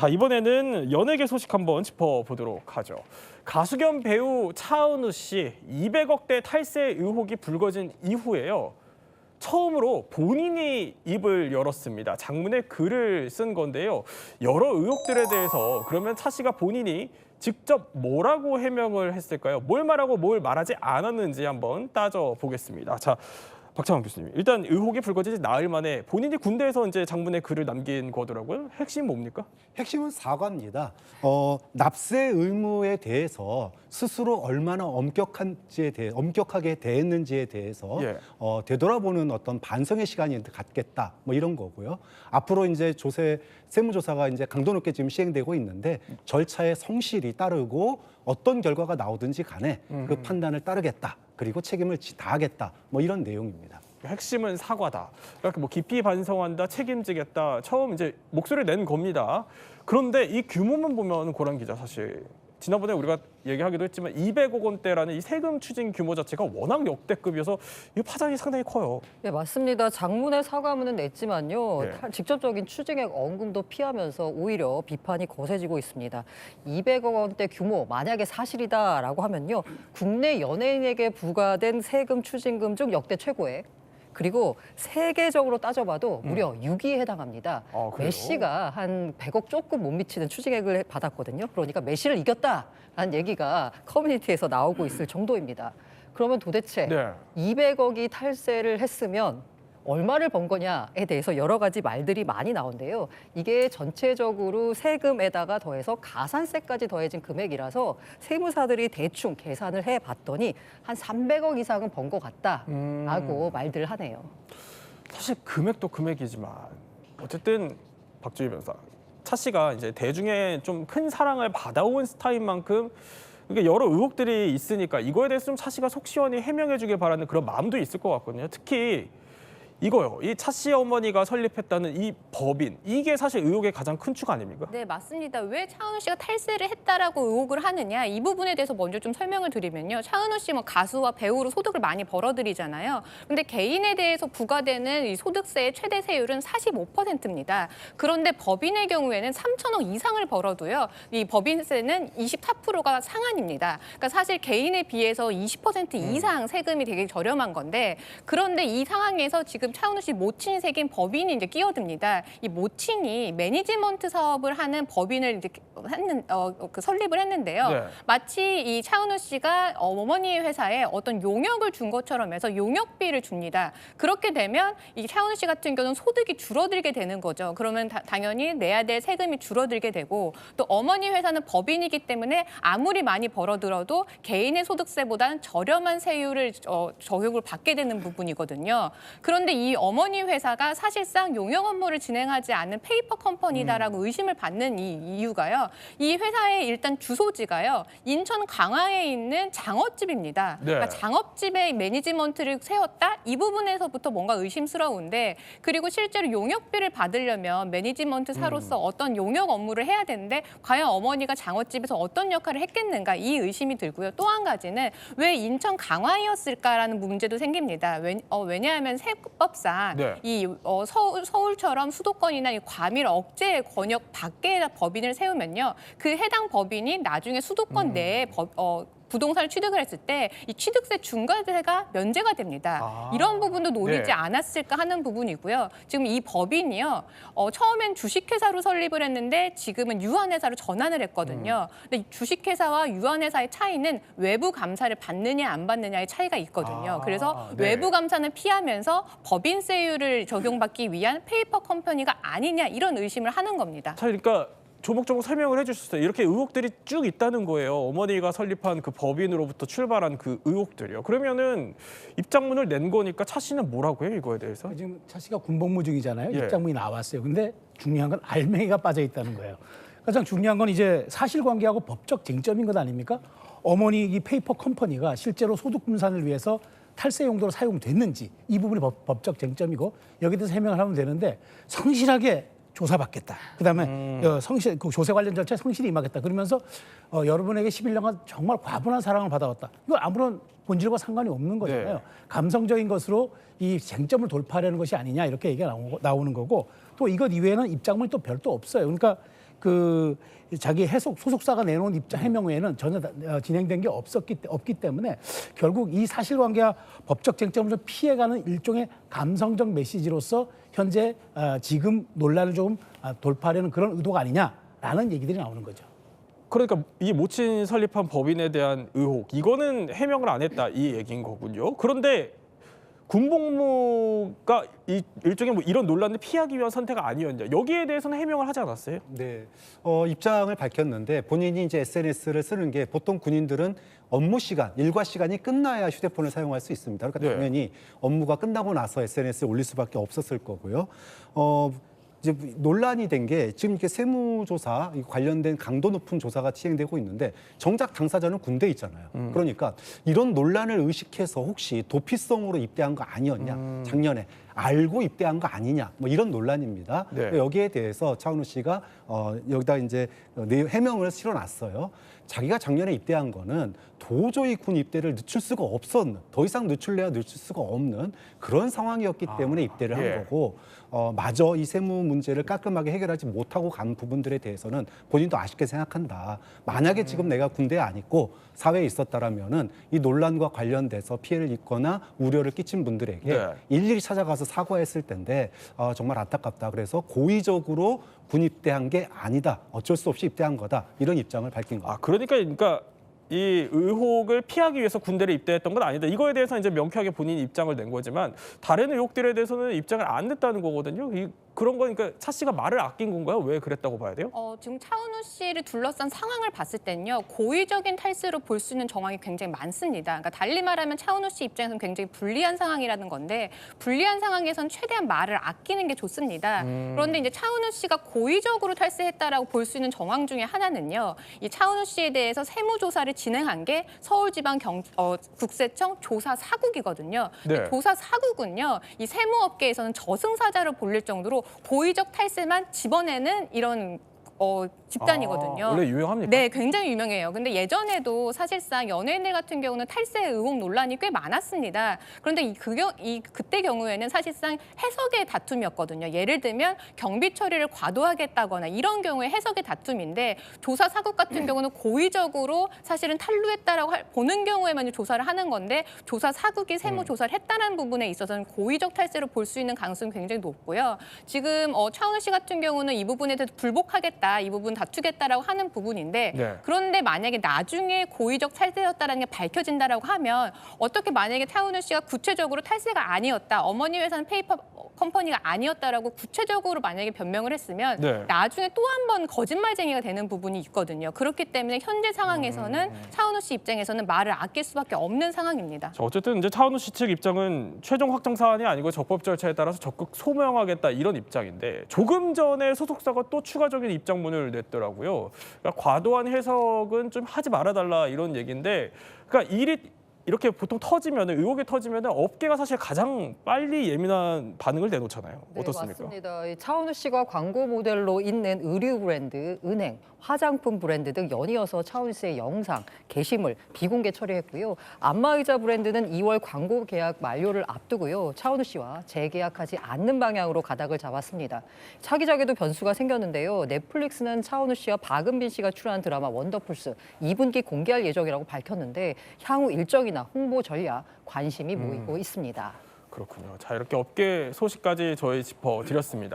자, 이번에는 연예계 소식 한번 짚어보도록 하죠. 가수 겸 배우 차은우 씨 200억대 탈세 의혹이 불거진 이후에요. 처음으로 본인이 입을 열었습니다. 장문에 글을 쓴 건데요. 여러 의혹들에 대해서 그러면 차 씨가 본인이 직접 뭐라고 해명을 했을까요? 뭘 말하고 뭘 말하지 않았는지 한번 따져보겠습니다. 자, 박찬원 교수님, 일단 의혹이 불거지지 나흘 만에 본인이 군대에서 이제 장문에 글을 남긴 거더라고요. 핵심 뭡니까? 핵심은 사과입니다. 납세 의무에 대해서 스스로 얼마나 엄격하게 대했는지에 대해서 예. 되돌아보는 어떤 반성의 시간이 갖겠다, 뭐 이런 거고요. 앞으로 이제 세무조사가 이제 강도 높게 지금 시행되고 있는데 절차에 성실히 따르고 어떤 결과가 나오든지 간에 그 판단을 따르겠다. 그리고 책임을 다하겠다. 뭐 이런 내용입니다. 핵심은 사과다. 이렇게 뭐 깊이 반성한다, 책임지겠다. 처음 이제 목소리를 낸 겁니다. 그런데 이 규모만 보면 고란 기자 사실 지난번에 우리가 얘기하기도 했지만 200억 원대라는 이 세금 추징 규모 자체가 워낙 역대급이어서 이 파장이 상당히 커요. 네, 맞습니다. 장문의 사과문은 냈지만요. 네. 직접적인 추징액 언급도 피하면서 오히려 비판이 거세지고 있습니다. 200억 원대 규모 만약에 사실이다라고 하면요. 국내 연예인에게 부과된 세금 추징금 중 역대 최고액. 그리고 세계적으로 따져봐도 무려 6위에 해당합니다. 아, 그래요? 메시가 한 100억 조금 못 미치는 추징액을 받았거든요. 그러니까 메시를 이겼다라는 얘기가 커뮤니티에서 나오고 있을 정도입니다. 그러면 도대체 네. 200억이 탈세를 했으면 얼마를 번 거냐에 대해서 여러 가지 말들이 많이 나온대요. 이게 전체적으로 세금에다가 더해서 가산세까지 더해진 금액이라서 세무사들이 대충 계산을 해봤더니 한 300억 이상은 번 것 같다라고 말들을 하네요. 사실 금액도 금액이지만 어쨌든 박주희 변호사, 차 씨가 이제 대중의 좀 큰 사랑을 받아온 스타인 만큼 그러니까 여러 의혹들이 있으니까 이거에 대해서 좀 차 씨가 속 시원히 해명해 주길 바라는 그런 마음도 있을 것 같거든요. 특히 이거요. 이 차 씨 어머니가 설립했다는 이 법인, 이게 사실 의혹의 가장 큰 축 아닙니까? 네, 맞습니다. 왜 차은우 씨가 탈세를 했다라고 의혹을 하느냐, 이 부분에 대해서 먼저 좀 설명을 드리면요. 차은우 씨 뭐 가수와 배우로 소득을 많이 벌어들이잖아요. 근데 개인에 대해서 부과되는 이 소득세의 최대 세율은 45%입니다. 그런데 법인의 경우에는 3천억 이상을 벌어도요. 이 법인세는 24%가 상한입니다. 그러니까 사실 개인에 비해서 20% 이상 세금이 되게 저렴한 건데, 그런데 이 상황에서 지금 차은우 씨 모친이 새긴 법인이 이제 끼어듭니다. 이 모친이 매니지먼트 사업을 하는 법인을 이제 설립을 했는데요. 네. 마치 이 차은우 씨가 어머니의 회사에 어떤 용역을 준 것처럼 해서 용역비를 줍니다. 그렇게 되면 이 차은우 씨 같은 경우는 소득이 줄어들게 되는 거죠. 그러면 당연히 내야 될 세금이 줄어들게 되고, 또 어머니 회사는 법인이기 때문에 아무리 많이 벌어들어도 개인의 소득세보다는 저렴한 세율을 적용을 받게 되는 부분이거든요. 그런데 이 어머니 회사가 사실상 용역 업무를 진행하지 않는 페이퍼 컴퍼니다라고 의심을 받는 이 이유가요. 이 회사의 일단 주소지가요. 인천 강화에 있는 장어집입니다. 네. 그러니까 장어집의 매니지먼트를 세웠다? 이 부분에서부터 뭔가 의심스러운데, 그리고 실제로 용역비를 받으려면 매니지먼트사로서 어떤 용역 업무를 해야 되는데 과연 어머니가 장어집에서 어떤 역할을 했겠는가, 이 의심이 들고요. 또 한 가지는 왜 인천 강화이었을까라는 문제도 생깁니다. 왜냐하면 세법상 네. 이 서울처럼 수도권이나 이 과밀 억제 권역 밖에 법인을 세우면요, 그 해당 법인이 나중에 수도권 내에 부동산을 취득을 했을 때 이 취득세 중과세가 면제가 됩니다. 이런 부분도 노리지 네. 않았을까 하는 부분이고요. 지금 이 법인이요, 처음엔 주식회사로 설립을 했는데 지금은 유한회사로 전환을 했거든요. 근데 이 주식회사와 유한회사의 차이는 외부 감사를 받느냐 안 받느냐의 차이가 있거든요. 그래서 네. 외부 감사는 피하면서 법인세율을 적용받기 위한 페이퍼 컴퍼니가 아니냐, 이런 의심을 하는 겁니다. 자, 그러니까 조목조목 설명을 해주셨어요. 이렇게 의혹들이 쭉 있다는 거예요. 어머니가 설립한 그 법인으로부터 출발한 그 의혹들이요. 그러면은 입장문을 낸 거니까 차 씨는 뭐라고 해요, 이거에 대해서? 지금 차 씨가 군복무 중이잖아요. 예. 입장문이 나왔어요. 근데 중요한 건 알맹이가 빠져 있다는 거예요. 가장 중요한 건 이제 사실관계하고 법적 쟁점인 것 아닙니까? 어머니 이 페이퍼 컴퍼니가 실제로 소득 분산을 위해서 탈세 용도로 사용됐는지, 이 부분이 법적 쟁점이고 여기에 대해서 해명을 하면 되는데, 성실하게 조사받겠다. 그다음에 그 조세 관련 절차에 성실히 임하겠다. 그러면서 여러분에게 11년간 정말 과분한 사랑을 받아왔다. 이거 아무런 본질과 상관이 없는 거잖아요. 네. 감성적인 것으로 이 쟁점을 돌파하려는 것이 아니냐, 이렇게 얘기가 나오는 거고, 또 이것 이외에는 입장문이 또 별도 없어요. 그러니까 그 자기 소속사가 내놓은 입장 해명 외에는 전혀 진행된 게 없기 때문에 결국 이 사실관계와 법적 쟁점을 좀 피해가는 일종의 감성적 메시지로서 현재 지금 논란을 조금 돌파하려는 그런 의도가 아니냐라는 얘기들이 나오는 거죠. 그러니까 이 모친 설립한 법인에 대한 의혹 이거는 해명을 안 했다 이 얘기인 거군요. 그런데 군복무가 일종의 뭐 이런 논란을 피하기 위한 선택 아니었냐 여기에 대해서는 해명을 하지 않았어요? 네, 입장을 밝혔는데 본인이 이제 SNS를 쓰는 게 보통 군인들은 업무 시간, 일과 시간이 끝나야 휴대폰을 사용할 수 있습니다. 그러니까 네. 당연히 업무가 끝나고 나서 SNS에 올릴 수밖에 없었을 거고요. 이제 논란이 된 게 지금 이렇게 세무조사 관련된 강도 높은 조사가 진행되고 있는데 정작 당사자는 군대에 있잖아요. 그러니까 이런 논란을 의식해서 혹시 도피성으로 입대한 거 아니었냐 작년에 알고 입대한 거 아니냐 뭐 이런 논란입니다. 네. 여기에 대해서 차은우 씨가 여기다 이제 해명을 실어놨어요. 자기가 작년에 입대한 거는 도저히 군 입대를 늦출 수가 없었는 더 이상 늦출래야 늦출 수가 없는 그런 상황이었기 때문에 입대를 예. 한 거고 마저 이 세무 문제를 깔끔하게 해결하지 못하고 간 부분들에 대해서는 본인도 아쉽게 생각한다. 만약에 지금 내가 군대에 안 있고 사회에 있었다라면은 이 논란과 관련돼서 피해를 입거나 우려를 끼친 분들에게 네. 일일이 찾아가서 사과했을 텐데 정말 안타깝다. 그래서 고의적으로 군 입대한 게 아니다. 어쩔 수 없이 입대한 거다. 이런 입장을 밝힌 겁니다. 그러니까 이 의혹을 피하기 위해서 군대를 입대했던 건 아니다. 이거에 대해서 이제 명쾌하게 본인이 입장을 낸 거지만 다른 의혹들에 대해서는 입장을 안 냈다는 거거든요. 그런 거니까 차 씨가 말을 아낀 건가요? 왜 그랬다고 봐야 돼요? 지금 차은우 씨를 둘러싼 상황을 봤을 때는요. 고의적인 탈세로 볼 수 있는 정황이 굉장히 많습니다. 그러니까 달리 말하면 차은우 씨 입장에서는 굉장히 불리한 상황이라는 건데 불리한 상황에서는 최대한 말을 아끼는 게 좋습니다. 그런데 이제 차은우 씨가 고의적으로 탈세했다라고 볼 수 있는 정황 중에 하나는요. 이 차은우 씨에 대해서 세무조사를 진행한 게 서울지방국세청 조사사국이거든요. 네. 조사사국은요. 이 세무업계에서는 저승사자로 불릴 정도로 고의적 탈세만 집어내는 이런 집단이거든요. 원래 유명합니까? 네, 굉장히 유명해요. 근데 예전에도 사실상 연예인들 같은 경우는 탈세 의혹 논란이 꽤 많았습니다. 그런데 그때 경우에는 사실상 해석의 다툼이었거든요. 예를 들면 경비 처리를 과도하게 했다거나 이런 경우에 해석의 다툼인데 조사 사국 같은 경우는 고의적으로 사실은 탈루했다라고 보는 경우에만 조사를 하는 건데 조사 사국이 세무 조사를 했다는 부분에 있어서는 고의적 탈세로 볼 수 있는 가능성이 굉장히 높고요. 지금 차은우 씨 같은 경우는 이 부분에 대해서 불복하겠다. 이 부분 다투겠다라고 하는 부분인데 네. 그런데 만약에 나중에 고의적 탈세였다라는 게 밝혀진다라고 하면 어떻게 만약에 차은우 씨가 구체적으로 탈세가 아니었다. 어머니 회사는 페이퍼 컴퍼니가 아니었다라고 구체적으로 만약에 변명을 했으면 네. 나중에 또 한 번 거짓말쟁이가 되는 부분이 있거든요. 그렇기 때문에 현재 상황에서는 차은우 씨 입장에서는 말을 아낄 수밖에 없는 상황입니다. 자, 어쨌든 이제 차은우 씨 측 입장은 최종 확정 사안이 아니고 적법 절차에 따라서 적극 소명하겠다 이런 입장인데 조금 전에 소속사가 또 추가적인 입장문을 냈더라고요. 그러니까 과도한 해석은 좀 하지 말아달라 이런 얘기인데, 그러니까 일이 이렇게 보통 의혹이 터지면 업계가 사실 가장 빨리 예민한 반응을 내놓잖아요. 네, 어떻습니까? 맞습니다. 이 차은우 씨가 광고 모델로 있는 의류 브랜드, 은행, 화장품 브랜드 등 연이어서 차은우 씨의 영상, 게시물 비공개 처리했고요. 안마의자 브랜드는 2월 광고 계약 만료를 앞두고요. 차은우 씨와 재계약하지 않는 방향으로 가닥을 잡았습니다. 차기작에도 변수가 생겼는데요. 넷플릭스는 차은우 씨와 박은빈 씨가 출연한 드라마 원더풀스 2분기 공개할 예정이라고 밝혔는데 향후 일정이나 홍보 전략 관심이 모이고 있습니다. 그렇군요. 자, 이렇게 업계 소식까지 저희 짚어드렸습니다.